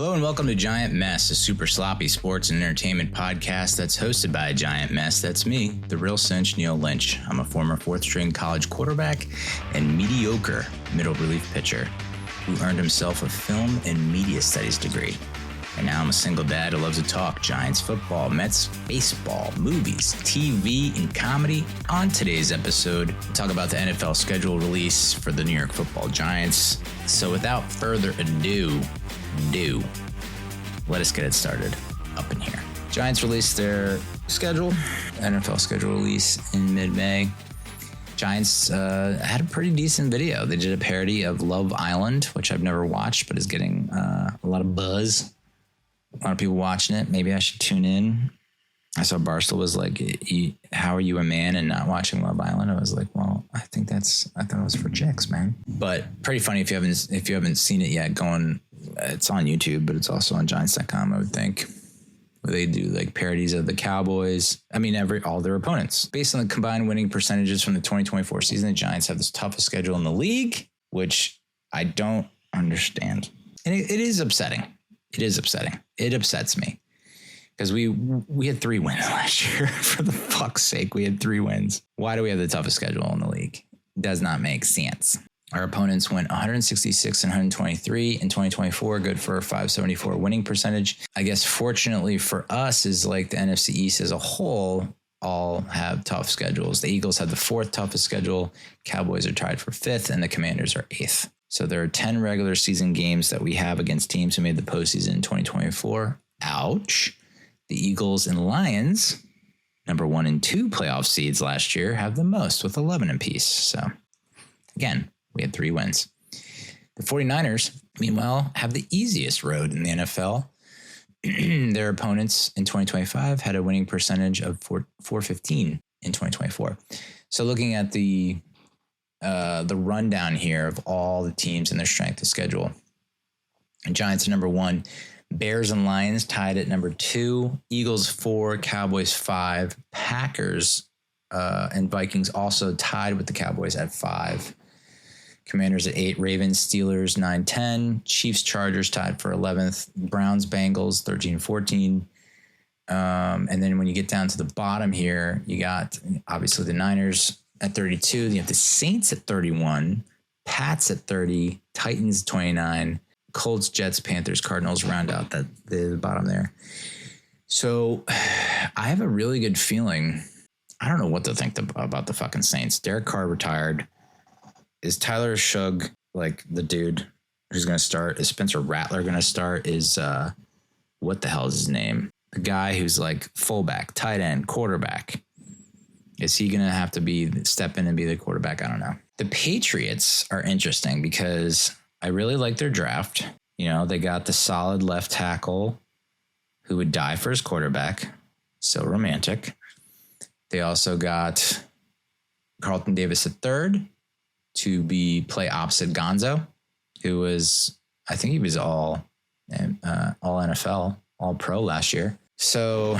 Hello and welcome to Giant Mess, a super sloppy sports and entertainment podcast that's hosted by a giant mess. That's me, the real cinch, Neal Lynch. I'm a former fourth-string college quarterback and mediocre middle relief pitcher who earned himself a film and media studies degree. And now I'm a single dad who loves to talk Giants football, Mets baseball, movies, TV, and comedy. On today's episode, we'll talk about the NFL schedule release for the New York Football Giants. So without further ado, let us get it started up in here. Giants released their schedule, NFL schedule release in mid-May. Giants had a pretty decent video. They did a parody of Love Island, which I've never watched, but is getting a lot of buzz. A lot of people watching it. Maybe I should tune in. I saw Barstool was like, how are you a man and not watching Love Island? I was like, well, I thought it was for chicks, man. But pretty funny if you haven't seen it yet. It's on YouTube, but it's also on Giants.com, I would think. Where they do like parodies of the Cowboys. I mean, all their opponents. Based on the combined winning percentages from the 2024 season, the Giants have the toughest schedule in the league, which I don't understand. And it is upsetting. It is upsetting. It upsets me. Because we had 3 wins last year. For the fuck's sake, we had 3 wins. Why do we have the toughest schedule in the league? It does not make sense. Our opponents went 166 and 123 in 2024, good for a 574 winning percentage. I guess fortunately for us is like the NFC East as a whole all have tough schedules. The Eagles have the 4th toughest schedule. Cowboys are tied for 5th and the Commanders are 8th. So there are 10 regular season games that we have against teams who made the postseason in 2024. Ouch. The Eagles and Lions, number 1 and 2 playoff seeds last year, have the most with 11 apiece. So again, we had 3 wins. The 49ers, meanwhile, have the easiest road in the NFL. Their opponents in 2025 had a winning percentage of 415 in 2024. So looking at the rundown here of all the teams and their strength of schedule. And Giants are number 1. Bears and Lions tied at number 2. Eagles 4, Cowboys 5. Packers and Vikings also tied with the Cowboys at 5. Commanders at 8, Ravens, Steelers 9, 10, Chiefs, Chargers tied for 11th, Browns, Bengals 13, 14. And then when you get down to the bottom here, you got obviously the Niners at 32. You have the Saints at 31, Pats at 30, Titans 29, Colts, Jets, Panthers, Cardinals round out the bottom there. So I have a really good feeling. I don't know what to think about the fucking Saints. Derek Carr retired. Is Tyler Shugg like the dude who's going to start? Is Spencer Rattler going to start? Is what the hell is his name? The guy who's like fullback, tight end, quarterback. Is he going to have to step in and be the quarterback? I don't know. The Patriots are interesting because I really like their draft. You know, they got the solid left tackle who would die for his quarterback. So romantic. They also got Carlton Davis at 3rd. To play opposite Gonzo, who was, I think he was all NFL, all pro last year. So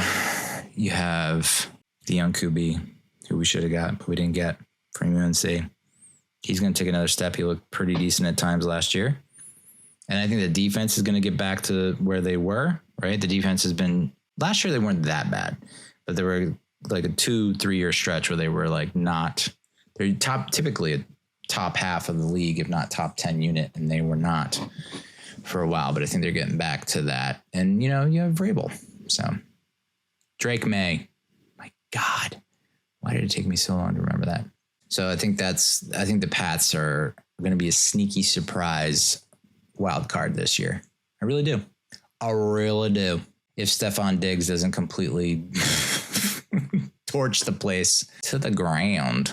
you have the young QB who we should have got, but we didn't get from UNC. He's going to take another step. He looked pretty decent at times last year. And I think the defense is going to get back to where they were, right? The defense has been, last year they weren't that bad, but there were like a 2-3 year stretch where they were like they're typically a top half of the league, if not top 10 unit, and they were not for a while, but I think they're getting back to that. And, you know, you have Vrabel. So Drake May, my God, why did it take me so long to remember that? So I think the Pats are going to be a sneaky surprise wild card this year. I really do. I really do. If Stephon Diggs doesn't completely torch the place to the ground.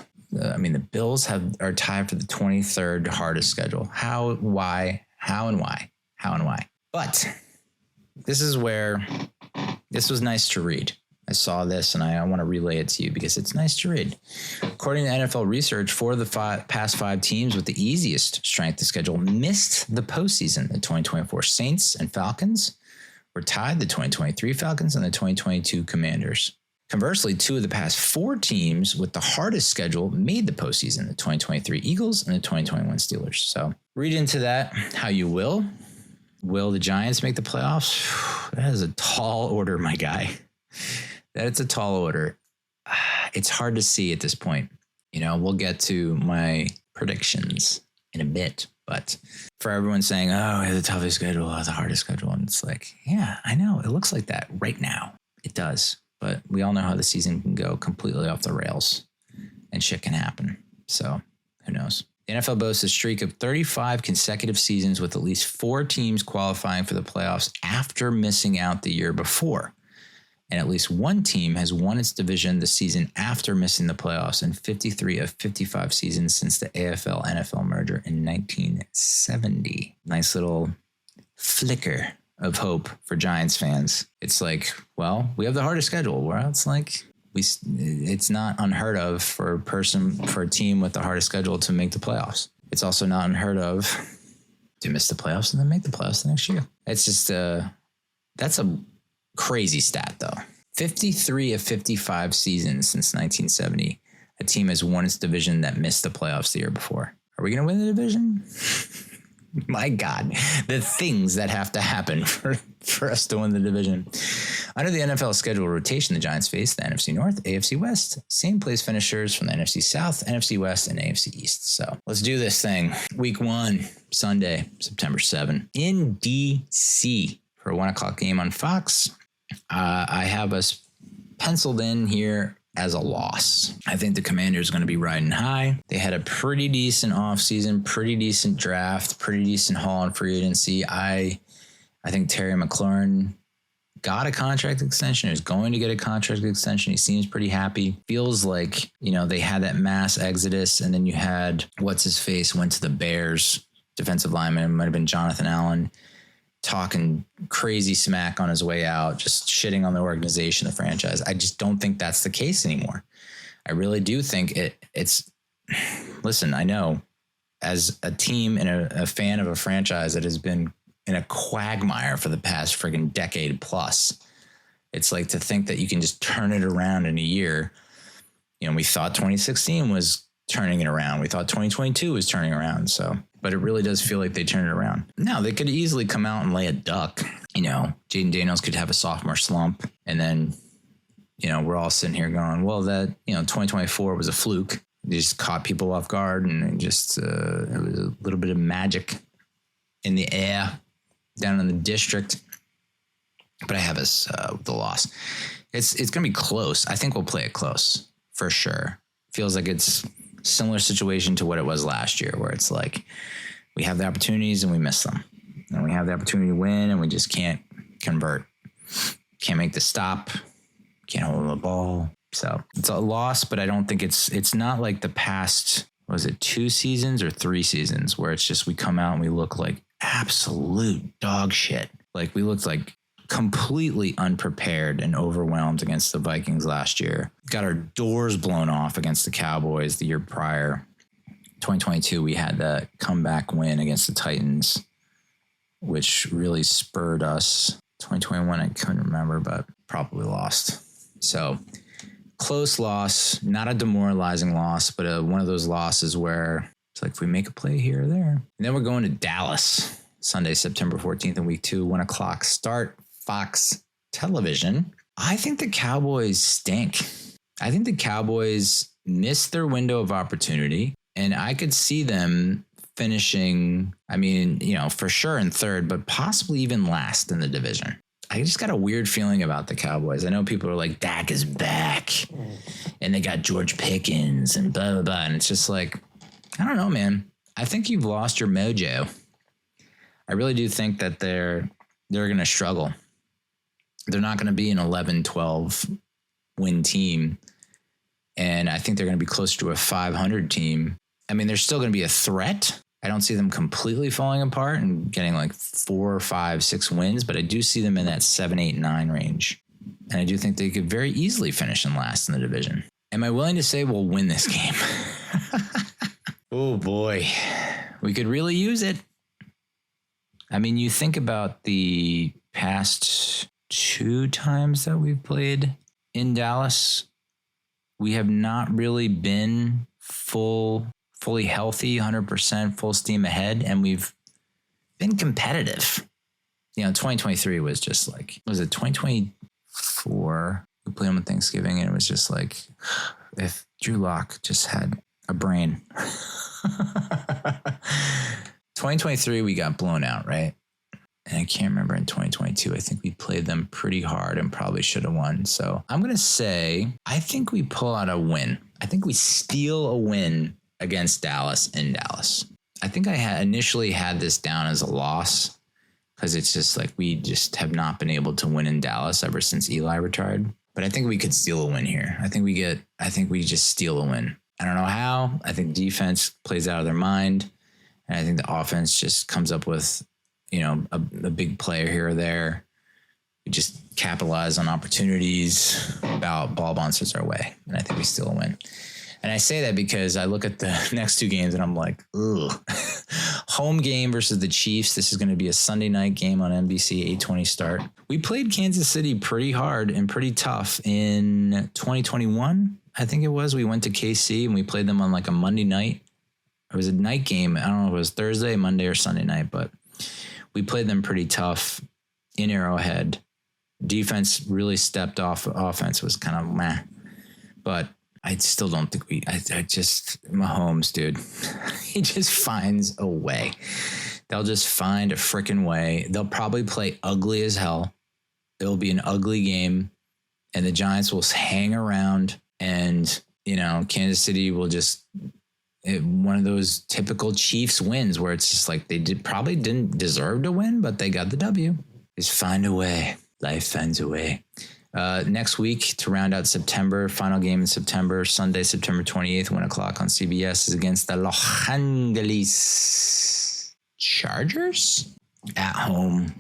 I mean, the Bills are tied for the 23rd hardest schedule. How and why? But this is where this was nice to read. I saw this and I want to relay it to you because it's nice to read. According to NFL research, 4 of the past 5 teams with the easiest strength of schedule missed the postseason. The 2024 Saints and Falcons were tied, the 2023 Falcons and the 2022 Commanders. Conversely, 2 of the past 4 teams with the hardest schedule made the postseason, the 2023 Eagles and the 2021 Steelers. So read into that how you will. Will the Giants make the playoffs? That is a tall order, my guy. That's a tall order. It's hard to see at this point. We'll get to my predictions in a bit, but for everyone saying, oh, we have the toughest schedule, the hardest schedule, and it's like, yeah, I know. It looks like that right now. It does. But we all know how the season can go completely off the rails and shit can happen. So who knows? The NFL boasts a streak of 35 consecutive seasons with at least 4 teams qualifying for the playoffs after missing out the year before. And at least one team has won its division the season after missing the playoffs in 53 of 55 seasons since the AFL-NFL merger in 1970. Nice little flicker of hope for Giants fans. It's like, well, we have the hardest schedule. Where it's like, it's not unheard of for a team with the hardest schedule to make the playoffs. It's also not unheard of to miss the playoffs and then make the playoffs the next year. It's just that's a crazy stat though. 53 of 55 seasons since 1970, a team has won its division that missed the playoffs the year before. Are we going to win the division? My God, the things that have to happen for us to win the division. Under the NFL schedule rotation, the Giants face the NFC North, AFC West, same place finishers from the NFC South, NFC West, and AFC East. So let's do this thing. Week 1, Sunday, September 7, in D.C. for a 1 o'clock game on Fox. I have us penciled in here as a loss. I think the Commanders are going to be riding high. They had a pretty decent offseason, pretty decent draft, pretty decent haul on free agency. I think Terry McLaurin got a contract extension, is going to get a contract extension. He seems pretty happy. Feels like, they had that mass exodus, and then you had what's-his-face went to the Bears, defensive lineman, it might have been Jonathan Allen, talking crazy smack on his way out, just shitting on the organization, the franchise. I just don't think that's the case anymore. I really do think it's listen, I know as a team and a fan of a franchise that has been in a quagmire for the past friggin' decade plus, it's like to think that you can just turn it around in a year. We thought 2016 was turning it around. We thought 2022 was turning around. But it really does feel like they turned it around. Now, they could easily come out and lay a duck. Jaden Daniels could have a sophomore slump. And then, we're all sitting here going, well, that, 2024 was a fluke. They just caught people off guard, and it was a little bit of magic in the air down in the district. But I have us the loss. It's going to be close. I think we'll play it close for sure. Feels like it's similar situation to what it was last year, where it's like we have the opportunities and we miss them, and we have the opportunity to win and we just can't convert, can't make the stop, can't hold the ball. So it's a loss, but I don't think it's not like the past, was it 2 seasons or 3 seasons, where it's just we come out and we look like absolute dog shit. Like we looked like completely unprepared and overwhelmed against the Vikings last year. Got our doors blown off against the Cowboys the year prior. 2022, we had the comeback win against the Titans, which really spurred us. 2021, I couldn't remember, but probably lost. So close loss, not a demoralizing loss, but one of those losses where it's like if we make a play here or there. And then we're going to Dallas, Sunday, September 14th in week 2, 1 o'clock start. Fox television. I think the Cowboys stink. I think the Cowboys missed their window of opportunity, and I could see them finishing, for sure in 3rd, but possibly even last in the division. I just got a weird feeling about the Cowboys. I know people are like, Dak is back, and they got George Pickens and blah, blah, blah. And it's just like, I don't know, man. I think you've lost your mojo. I really do think that they're going to struggle. They're not going to be an 11-12 win team. And I think they're going to be closer to a 500 team. They're still going to be a threat. I don't see them completely falling apart and getting like 4, 5, 6 wins, but I do see them in that 7, 8, 9 range. And I do think they could very easily finish in last in the division. Am I willing to say we'll win this game? Oh boy, we could really use it. You think about the past 2 times that we've played in Dallas, we have not really been fully healthy, 100%, full steam ahead, and we've been competitive. 2023 was just like, was it 2024? We played them on Thanksgiving, and it was just like, if Drew Lock just had a brain. 2023, we got blown out, right? And I can't remember in 2022. I think we played them pretty hard and probably should have won. So I'm going to say, I think we pull out a win. I think we steal a win against Dallas in Dallas. I think I had initially had this down as a loss because it's just like we just have not been able to win in Dallas ever since Eli retired. But I think we could steal a win here. I think we just steal a win. I don't know how. I think defense plays out of their mind. And I think the offense just comes up with, a big player here or there. We just capitalize on opportunities, ball bounces our way. And I think we steal a win. And I say that because I look at the next two games and I'm like, ugh. Home game versus the Chiefs. This is going to be a Sunday night game on NBC, 8:20 start. We played Kansas City pretty hard and pretty tough in 2021. I think it was. We went to KC and we played them on like a Monday night. It was a night game. I don't know if it was Thursday, Monday, or Sunday night, but we played them pretty tough in Arrowhead. Defense really stepped off. Offense was kind of meh. But I still don't think Mahomes, dude, he just finds a way. They'll just find a freaking way. They'll probably play ugly as hell. It'll be an ugly game, and the Giants will hang around, and, Kansas City will just, one of those typical Chiefs wins where it's just like they probably didn't deserve to win, but they got the W. Just find a way. Life finds a way. Next week, to round out September, final game in September, Sunday, September 28th, 1 o'clock on CBS, is against the Los Angeles Chargers at home.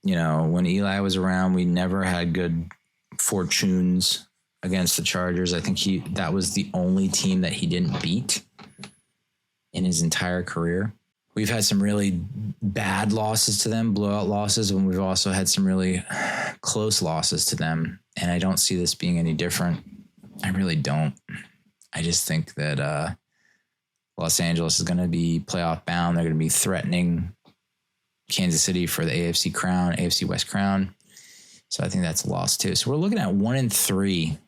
When Eli was around, we never had good fortunes against the Chargers. I think that was the only team that he didn't beat in his entire career. We've had some really bad losses to them, blowout losses, and we've also had some really close losses to them. And I don't see this being any different. I really don't. I just think that Los Angeles is going to be playoff bound. They're going to be threatening Kansas City for the AFC West crown. So I think that's a loss too. So we're looking at 1-3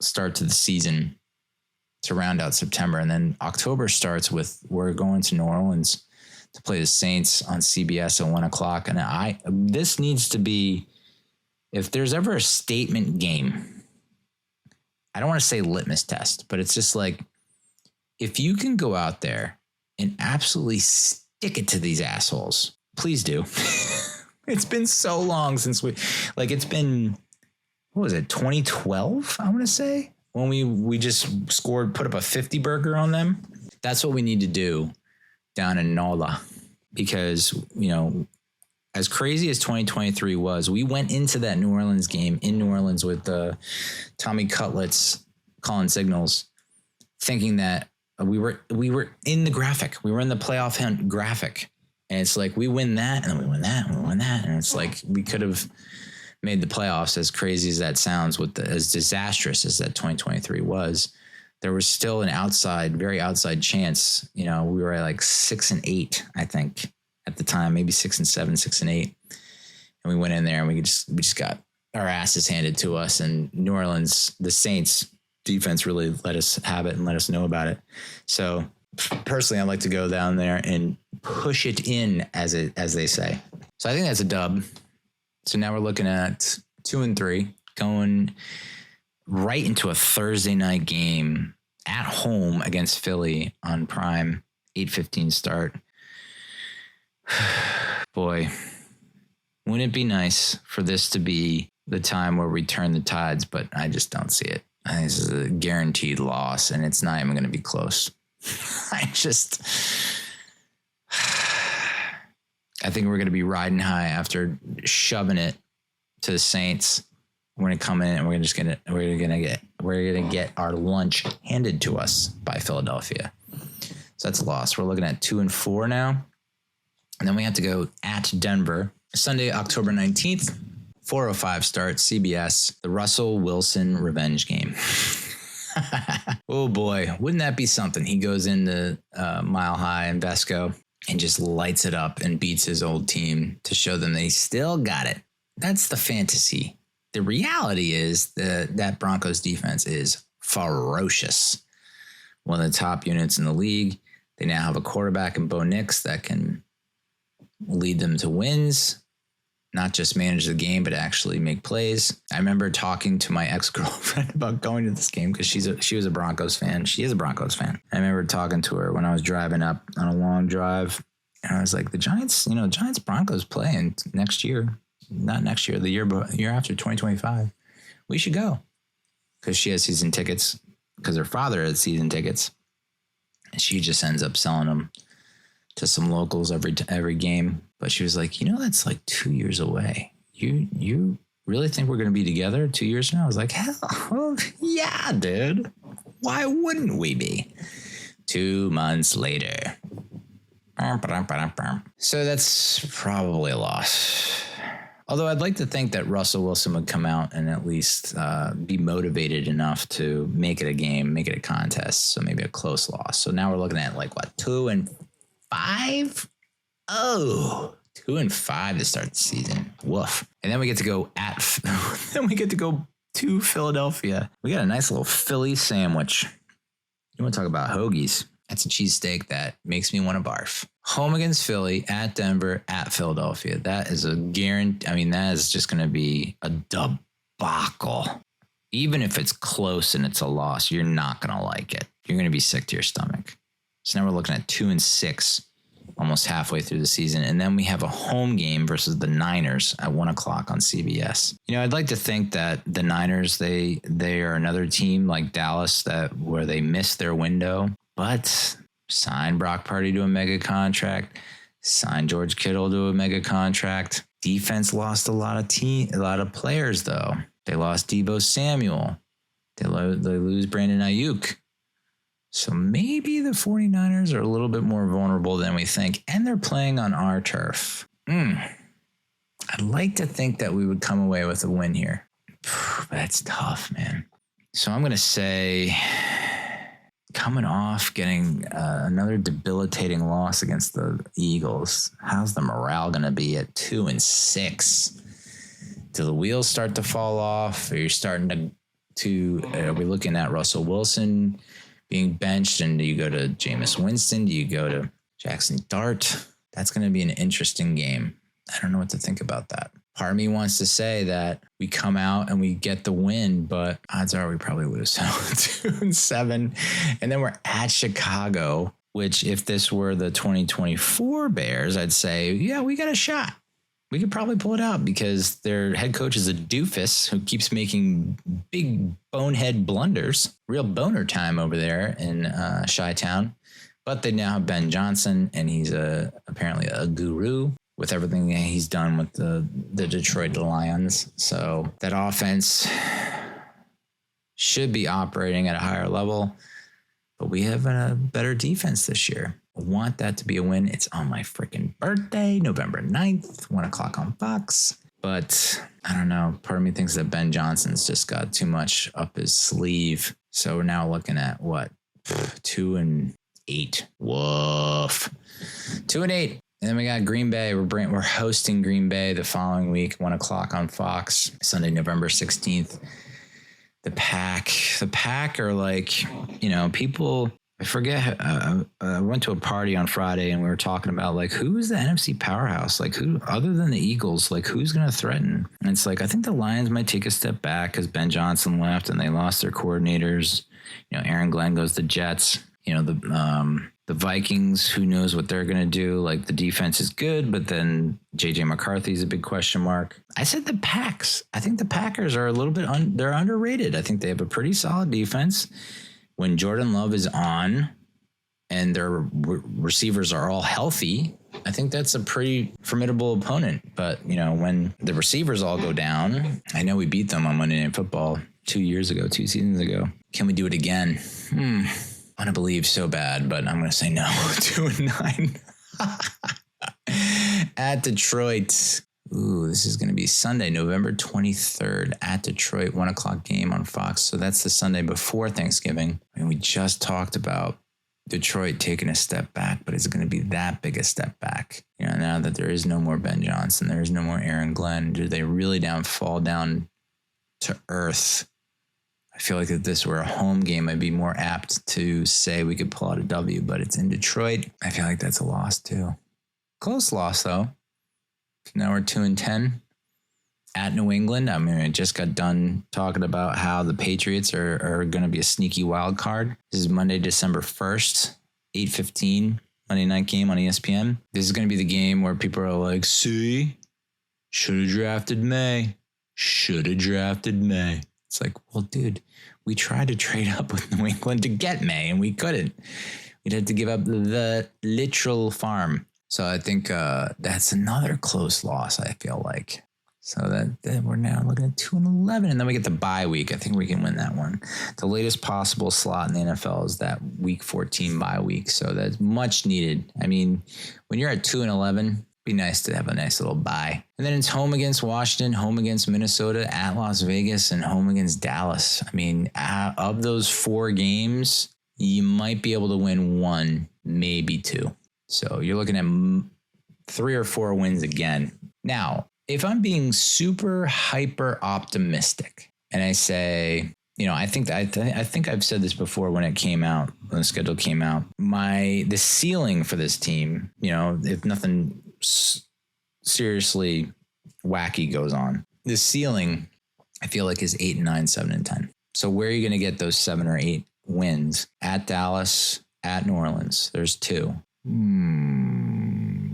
start to the season to round out September. And then October starts with, we're going to New Orleans to play the Saints on CBS at 1 o'clock. And this needs to be, if there's ever a statement game, I don't want to say litmus test, but it's just like, if you can go out there and absolutely stick it to these assholes, please do. It's been so long since it's been, what was it, 2012, I want to say, when we just put up a 50 burger on them. That's what we need to do down in NOLA, because, as crazy as 2023 was, we went into that New Orleans game in New Orleans with Tommy Cutlets calling signals, thinking that we were in the graphic. We were in the playoff hunt graphic. And it's like, we win that, and then we win that, and we win that. And it's like, we could have made the playoffs, as crazy as that sounds, as disastrous as that 2023 was. There was still an very outside chance. We were at like 6-8, I think, at the time, maybe 6-7, 6-8. And we went in there and we just got our asses handed to us. And New Orleans, the Saints defense really let us have it and let us know about it. So personally, I'd like to go down there and push it in, as they say. So I think that's a dub. So now we're looking at 2-3, going right into a Thursday night game at home against Philly on Prime, 8:15 start. Boy, wouldn't it be nice for this to be the time where we turn the tides? But I just don't see it. I think this is a guaranteed loss, and it's not even going to be close. I think we're going to be riding high after shoving it to the Saints. We're going to come in and we're going to get our lunch handed to us by Philadelphia. So that's a loss. We're looking at 2-4 now. And then we have to go at Denver Sunday, October 19th, 4:05 start, CBS, the Russell Wilson revenge game. Oh boy, wouldn't that be something? He goes into Mile High in Vesco, and just lights it up and beats his old team to show them they still got it. That's the fantasy. The reality is that Broncos defense is ferocious. One of the top units in the league. They now have a quarterback in Bo Nix that can lead them to wins, not just manage the game, but actually make plays. I remember talking to my ex-girlfriend about going to this game because she was a Broncos fan. She is a Broncos fan. I remember talking to her when I was driving up on a long drive. And I was like, the Giants Broncos playing next year. Not next year, the year after, 2025. We should go. Because she has season tickets. Because her father has season tickets. And she just ends up selling them to some locals every game. But she was like, that's like 2 years away. You really think we're going to be together 2 years from now? I was like, hell, yeah, dude. Why wouldn't we be? 2 months later. So that's probably a loss. Although I'd like to think that Russell Wilson would come out and at least be motivated enough to make it a game, make it a contest. So maybe a close loss. So now we're looking at 2-5? Oh, 2-5 to start the season. Woof. And then we get to go to Philadelphia. We got a nice little Philly sandwich. You want to talk about hoagies? That's a cheesesteak that makes me want to barf. Home against Philly, at Denver, at Philadelphia. That is a guarantee. I mean, that is just going to be a debacle. Even if it's close and it's a loss, you're not going to like it. You're going to be sick to your stomach. So now we're looking at 2-6, almost halfway through the season. And then we have a home game versus the Niners at 1 o'clock on CBS. I'd like to think that the Niners, they are another team like Dallas where they missed their window. But sign Brock Purdy to a mega contract, sign George Kittle to a mega contract. Defense lost a lot of players, though. They lost Deebo Samuel. They lose Brandon Ayuk. So maybe the 49ers are a little bit more vulnerable than we think, and they're playing on our turf. I'd like to think that we would come away with a win here. That's tough, man. So I'm going to say, coming off getting another debilitating loss against the Eagles, how's the morale going to be at 2-6? Do the wheels start to fall off? Are you starting are we looking at Russell Wilson being benched? And do you go to Jameis Winston? Do you go to Jackson Dart? That's going to be an interesting game. I don't know what to think about that. Part of me wants to say that we come out and we get the win, but odds are we probably lose. So 2-7. And then we're at Chicago, which if this were the 2024 Bears, I'd say, yeah, we got a shot. We could probably pull it out because their head coach is a doofus who keeps making big bonehead blunders. Real boner time over there in Chi-Town. But they now have Ben Johnson, and he's apparently a guru with everything he's done with the Detroit Lions. So that offense should be operating at a higher level, but we have a better defense this year. I want that to be a win. It's on my freaking birthday, November 9th, 1 o'clock on Fox. But I don't know. Part of me thinks that Ben Johnson's just got too much up his sleeve. So we're now looking at 2-8. Woof. 2-8. And then we got Green Bay. We're hosting Green Bay the following week, 1 o'clock on Fox, Sunday, November 16th. The Pack are like, people, I forget. I went to a party on Friday and we were talking about who's the NFC powerhouse? Who, other than the Eagles, who's going to threaten? And it's I think the Lions might take a step back because Ben Johnson left and they lost their coordinators. Aaron Glenn goes to Jets. The Vikings, who knows what they're going to do? The defense is good, but then J.J. McCarthy's a big question mark. I said the Packs. I think the Packers are a little bit they're underrated. I think they have a pretty solid defense. When Jordan Love is on and their receivers are all healthy, I think that's a pretty formidable opponent. But, when the receivers all go down, I know we beat them on Monday Night Football 2 seasons ago. Can we do it again? I want to believe so bad, but I'm going to say no. 2-9 at Detroit. Ooh, this is going to be Sunday, November 23rd at Detroit, 1 o'clock game on Fox. So that's the Sunday before Thanksgiving. And we just talked about Detroit taking a step back, but is it going to be that big a step back? Now that there is no more Ben Johnson, there is no more Aaron Glenn, do they really fall down to earth? I feel like if this were a home game, I'd be more apt to say we could pull out a W, but it's in Detroit. I feel like that's a loss too. Close loss though. Now we're 2-10 at New England. I mean, I just got done talking about how the Patriots are going to be a sneaky wild card. This is Monday, December 1st, 8:15, Monday night game on ESPN. This is going to be the game where people are like, see, should have drafted May. Should have drafted May. It's like, well, dude, we tried to trade up with New England to get May, and we couldn't. We'd have to give up the literal farm. So I think that's another close loss, I feel like. So that we're now looking at 2-11, and then we get the bye week. I think we can win that one. The latest possible slot in the NFL is that week 14 bye week. So that's much needed. I mean, when you're at 2-11, be nice to have a nice little bye. And then it's home against Washington, home against Minnesota, at Las Vegas, and home against Dallas. I mean, of those 4 games, you might be able to win 1, maybe 2. So you're looking at 3 or 4 wins again. Now, if I'm being super hyper optimistic and I say, I think I've said this before when it came out, when the schedule came out, the ceiling for this team, if nothing seriously wacky goes on, the ceiling I feel like is 8-9, 7-10. So where are you going to get those 7 or 8 wins? At Dallas, at New Orleans, there's 2.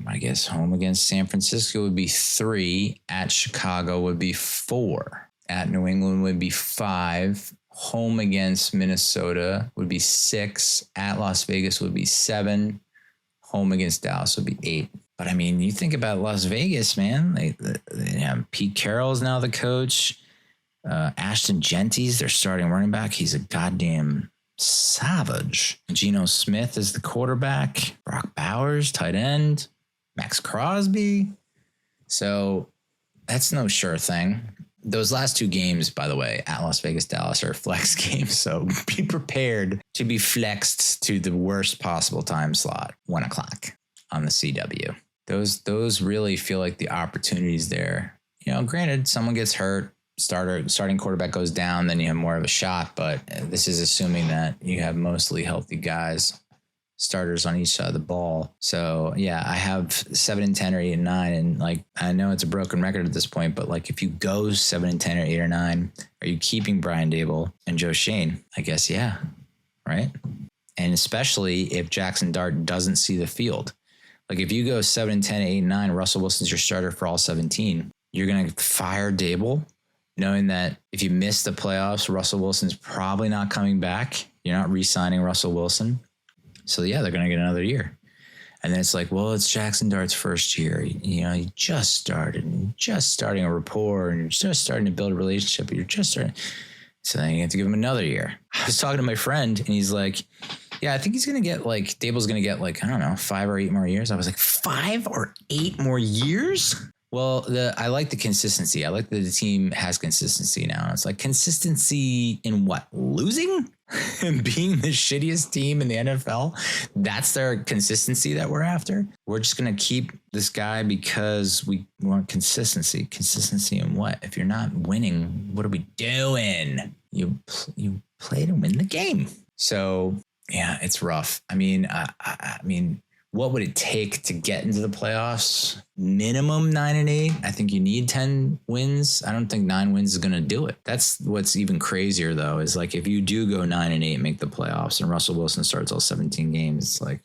I guess home against San Francisco would be 3. At Chicago would be 4. At New England would be 5. Home against Minnesota would be 6. At Las Vegas would be 7. Home against Dallas would be 8. But I mean, you think about Las Vegas, man. They have Pete Carroll's now the coach. Ashton Genty's their starting running back. He's a goddamn savage. Geno Smith is the quarterback. Brock Bowers, tight end. Max Crosby. So that's no sure thing. Those last 2 games, by the way, at Las Vegas, Dallas, are flex games. So be prepared to be flexed to the worst possible time slot, 1 o'clock on the CW. Those really feel like the opportunities there. Granted, someone gets hurt, starting quarterback goes down, then you have more of a shot. But this is assuming that you have mostly healthy guys, starters on each side of the ball. So yeah, I have 7-10 or 8-9, and I know it's a broken record at this point, but if you go 7-10 or 8 or 9, are you keeping Brian Dable and Joe Shane? I guess yeah, right. And especially if Jackson Dart doesn't see the field. If you go 7-10, 8-9, Russell Wilson's your starter for all 17. You're gonna fire Dable, knowing that if you miss the playoffs, Russell Wilson's probably not coming back. You're not re-signing Russell Wilson. So yeah, they're going to get another year. And then it's it's Jackson Dart's first year. He just started, just starting a rapport, and you're just starting to build a relationship. You're just starting. So then you have to give him another year. I was talking to my friend, and he's like, yeah, I think he's going to get Dable's going to get I don't know, 5 or 8 more years. I was like, 5 or 8 more years? Well, I like the consistency. I like that the team has consistency now. It's consistency in what? Losing? And being the shittiest team in the NFL? That's their consistency that we're after? We're just going to keep this guy because we want consistency. Consistency in what? If you're not winning, what are we doing? You play to win the game. So, yeah, it's rough. I mean, what would it take to get into the playoffs? Minimum 9-8. I think you need 10 wins. I don't think 9 wins is going to do it. That's what's even crazier, though, is if you do go 9-8, make the playoffs, and Russell Wilson starts all 17 games, it's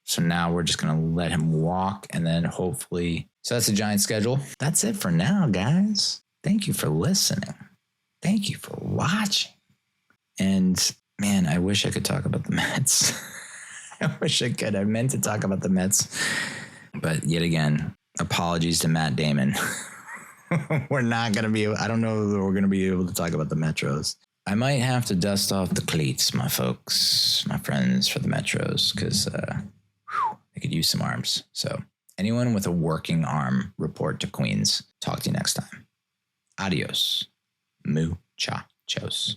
so now we're just going to let him walk, and then hopefully. So that's the Giants schedule. That's it for now, guys. Thank you for listening. Thank you for watching. And man, I wish I could talk about the Mets. I wish I could. I meant to talk about the Mets. But yet again, apologies to Matt Damon. We're not going to be, I don't know if we're going to be able to talk about the Metros. I might have to dust off the cleats, my folks, my friends for the Metros, because I could use some arms. So anyone with a working arm, report to Queens. Talk to you next time. Adios. Muchachos.